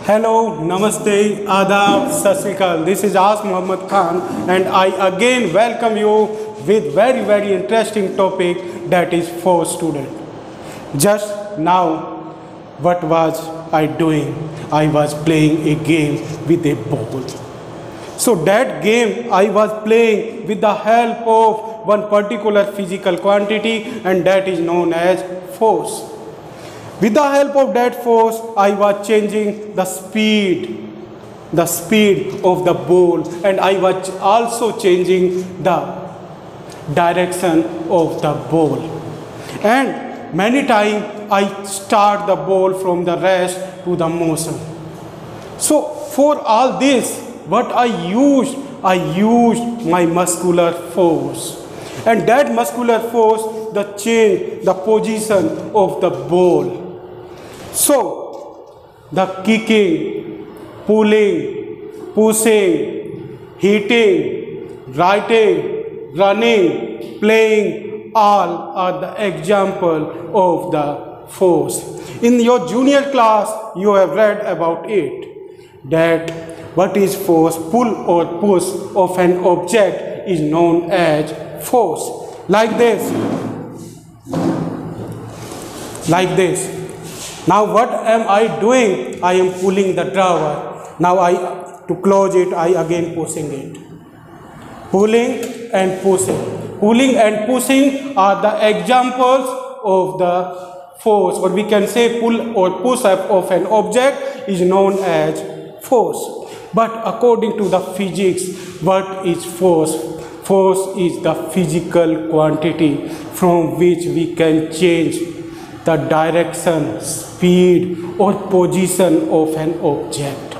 Hello, Namaste, Adab, Sat Sri Akal. This is As Muhammad Khan and I again welcome you with very interesting topic, that is for student. Just now, what was I doing? I was playing a game with a ball. So that game I was playing with the help of one particular physical quantity, and that is known as force. With the help of that force, I was changing the speed of the ball, and I was also changing the direction of the ball. And many times I start the ball from the rest to the motion. So for all this, what I used my muscular force, and that muscular force the change the position of the ball. So the kicking, pulling, pushing, hitting, writing, running, playing, all are the example of the force. In your junior class you have read about it, that what is force, pull or push of an object is known as force. Like this. Now what am I doing? I am pulling the drawer. Now to close it, I again pushing it. Pulling and pushing. Pulling and pushing are the examples of the force, or we can say pull or push up of an object is known as force. But according to the physics, what is force? Force is the physical quantity from which we can change the direction, speed or position of an object.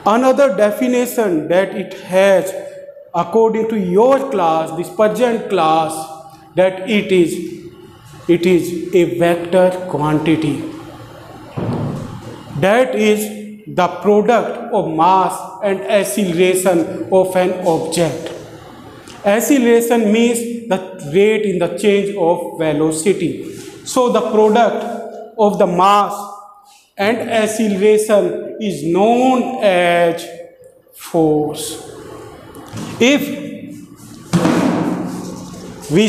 Another definition that it has according to your class, this present class, that it is a vector quantity. That is the product of mass and acceleration of an object. Acceleration means the rate in the change of velocity. So the product of the mass and acceleration is known as force. If we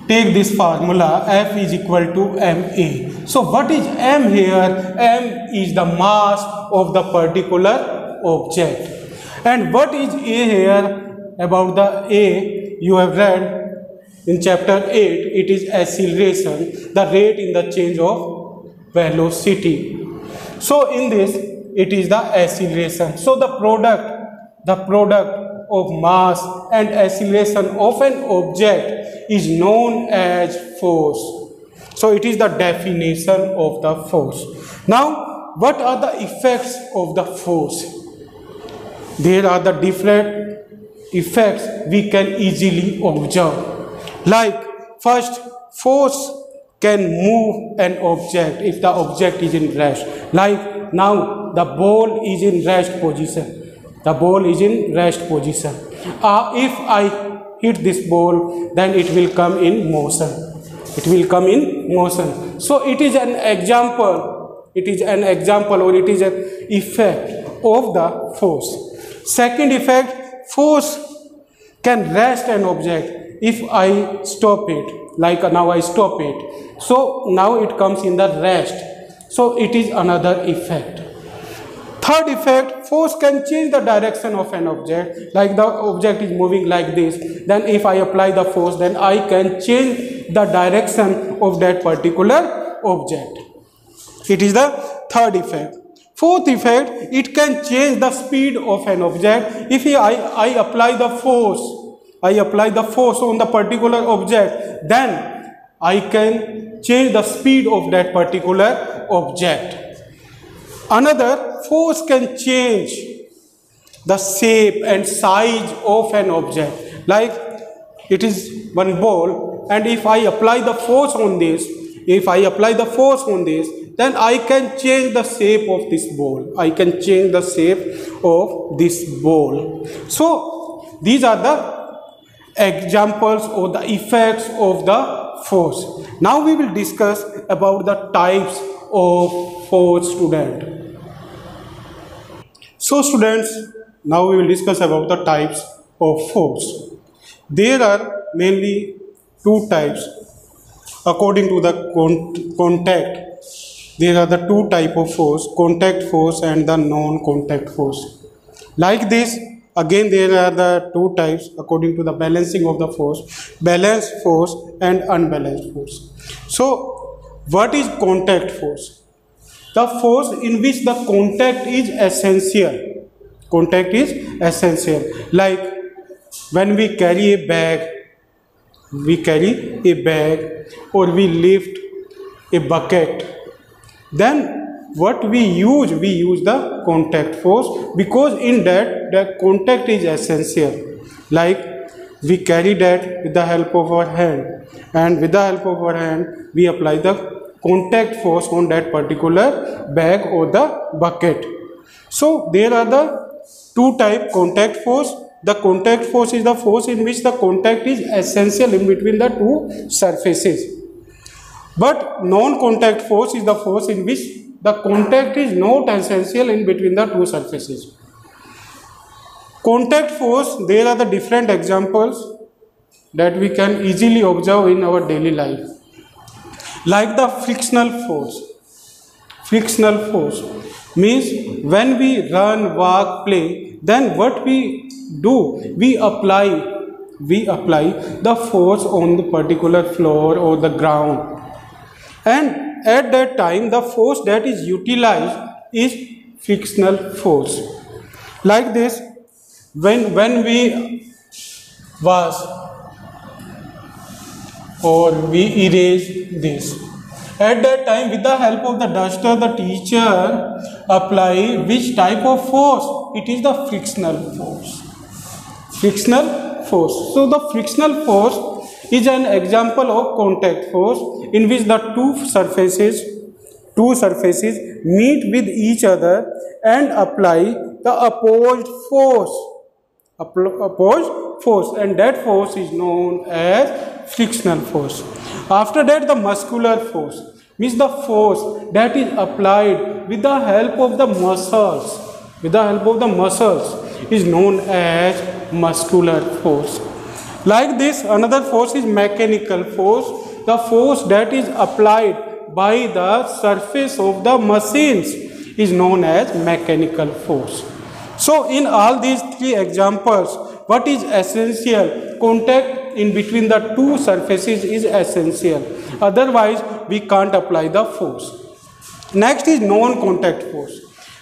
take this formula, F is equal to ma. So what is m here? M is the mass of the particular object. And what is a here? About the a, you have read in chapter 8, it is acceleration, the rate in the change of velocity. So in this, it is the acceleration. So the product of mass and acceleration of an object is known as force. So it is the definition of the force. Now, what are the effects of the force? There are the different effects we can easily observe. Like, first, force can move an object if the object is in rest. Like now the ball is in rest position. The ball is in rest position. If I hit this ball, then it will come in motion. It will come in motion. So it is an example. It is an example, or it is an effect of the force. Second effect, force can rest an object if I stop it. Like now I stop it. So now it comes in the rest. So it is another effect. Third effect, force can change the direction of an object. Like the object is moving like this. Then if I apply the force, then I can change the direction of that particular object. It is the third effect. Fourth effect, it can change the speed of an object. If I apply the force on the particular object, then I can change the speed of that particular object. Another, force can change the shape and size of an object. Like it is one ball, and if I apply the force on this, then I can change the shape of this ball. So these are the examples or the effects of the force. Now we will discuss about the types of force, student. So students, now we will discuss about the types of force. There are mainly two types according to the contact. There are the two type of force, contact force and the non-contact force. Like this, again there are the two types according to the balancing of the force, balanced force and unbalanced force. So, what is contact force? The force in which the contact is essential. Contact is essential. Like when we carry a bag, or we lift a bucket, then what we use the contact force, because in that the contact is essential. Like we carry that with the help of our hand, and with the help of our hand we apply the contact force on that particular bag or the bucket. So there are the two type contact force. The contact force is the force in which the contact is essential in between the two surfaces. But non-contact force is the force in which the contact is not essential in between the two surfaces. Contact force, there are the different examples that we can easily observe in our daily life. Like the frictional force. Frictional force means when we run, walk, play, then what we do, we apply the force on the particular floor or the ground. And at that time, the force that is utilized is frictional force. Like this, when we wash or we erase this, at that time, with the help of the duster, the teacher apply which type of force? It is the frictional force. Frictional force. So the frictional force is an example of contact force in which the two surfaces meet with each other and apply the opposed force, and that force is known as frictional force. After that, the muscular force means the force that is applied with the help of the muscles is known as muscular force. Like this, another force is mechanical force, the force that is applied by the surface of the machines is known as mechanical force. So in all these three examples, what is essential? Contact in between the two surfaces is essential. Otherwise, we can't apply the force. Next is non-contact force.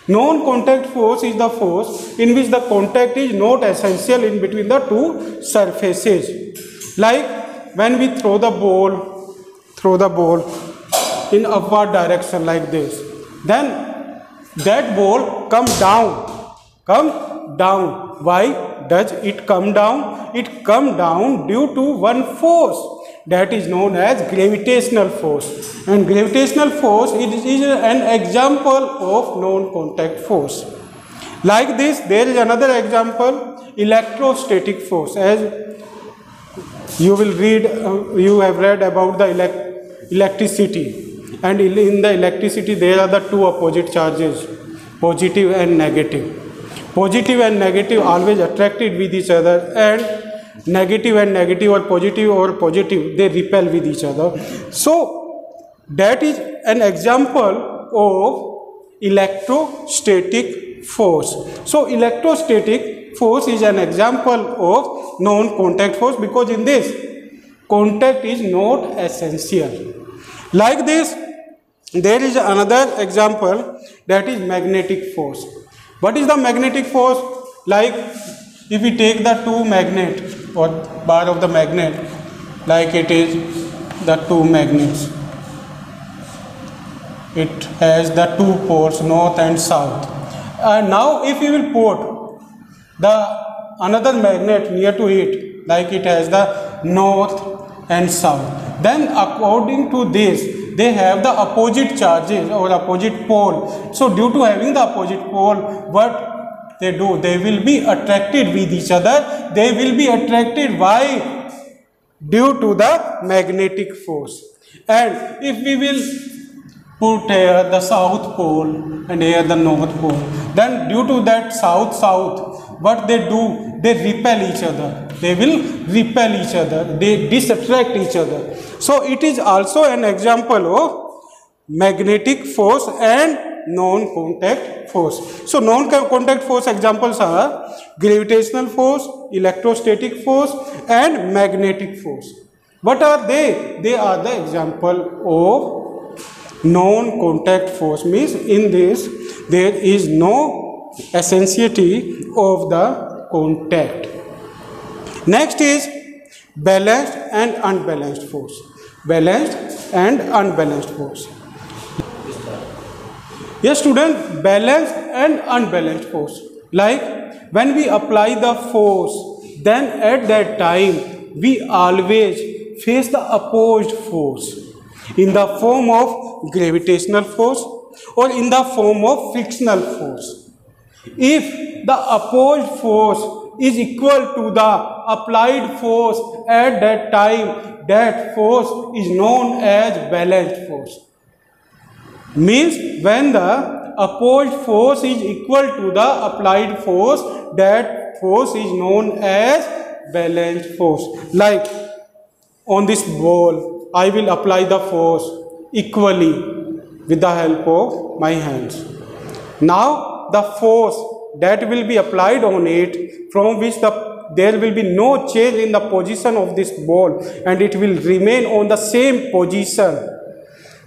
Non-contact force is the force in which the contact is not essential in between the two surfaces. Like when we throw the ball in upward direction like this, then that ball come down. Why does it come down? It come down due to one force that is known as gravitational force. And gravitational force is an example of non-contact force. Like this, there is another example, electrostatic force. As you have read about the electricity. And in the electricity, there are the two opposite charges, positive and negative. Positive and negative always attracted with each other, and negative and negative or positive, they repel with each other. So that is an example of electrostatic force. So electrostatic force is an example of non-contact force, because in this contact is not essential. Like this, there is another example, that is magnetic force. What is the magnetic force? Like if we take the two magnet or bar of the magnet, like it is the two magnets, it has the two poles, north and south. Now if we will put the another magnet near to it, like it has the north and south, then according to this they have the opposite charges or opposite pole. So due to having the opposite pole, what they do, they will be attracted with each other. They will be attracted. Why? Due to the magnetic force. And if we will put here the south pole and here the north pole. Then due to that south, what they do, they repel each other. They will repel each other. They disattract each other. So it is also an example of magnetic force and non-contact force. So non-contact force examples are gravitational force, electrostatic force and magnetic force. What are they? They are the example of non-contact force. Means in this there is no essentiality of the contact. Next is balanced and unbalanced force. Balanced and unbalanced force. Yes, student, balanced and unbalanced force. Like when we apply the force, then at that time we always face the opposed force in the form of gravitational force or in the form of frictional force. If the opposed force is equal to the applied force at that time, that force is known as balanced force. Means when the opposed force is equal to the applied force, that force is known as balanced force. Like on this ball, I will apply the force equally with the help of my hands. Now the force that will be applied on it, from which there will be no change in the position of this ball and it will remain on the same position.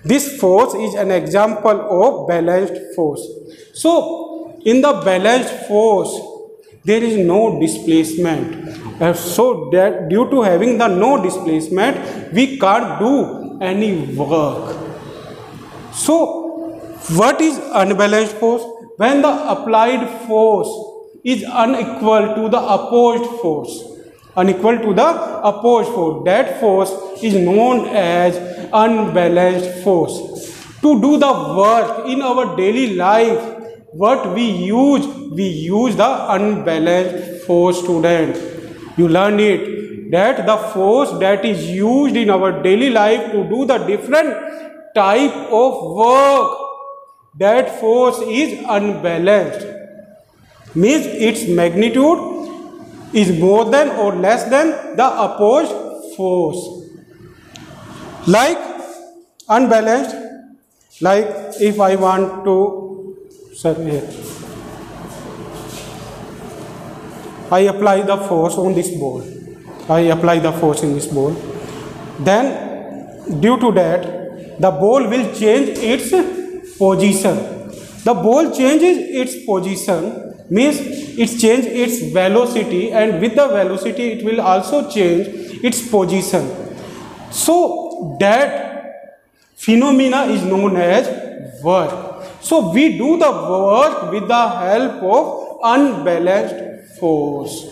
This force is an example of balanced force. So in the balanced force, there is no displacement. So that due to having the no displacement, we can't do any work. So what is unbalanced force? When the applied force is unequal to the opposed force. Unequal to the opposed force. That force is known as unbalanced force. To do the work in our daily life, what we use the unbalanced force, student. You learn it, that the force that is used in our daily life to do the different type of work, that force is unbalanced. Means its magnitude is more than or less than the opposed force. Like unbalanced, like if I want to, I apply the force on this ball. I apply the force in this ball. Then due to that, the ball will change its position. The ball changes its position, means it changes its velocity, and with the velocity it will also change its position. So that phenomena is known as work. So we do the work with the help of unbalanced force.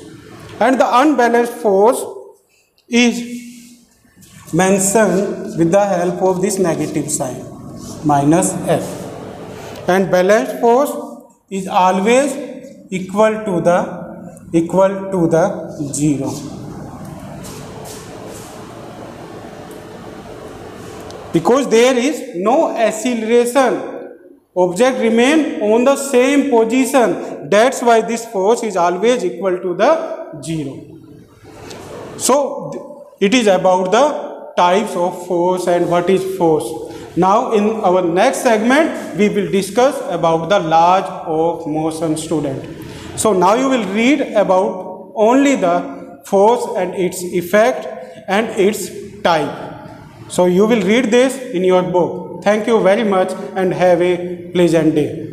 And the unbalanced force is mentioned with the help of this negative sign, minus F. And balanced force is always equal to the 0. Because there is no acceleration. Object remain on the same position. That's why this force is always equal to the 0. So it is about the types of force and what is force. Now in our next segment we will discuss about the laws of motion, student. So now you will read about only the force and its effect and its type. So you will read this in your book. Thank you very much and have a pleasant day.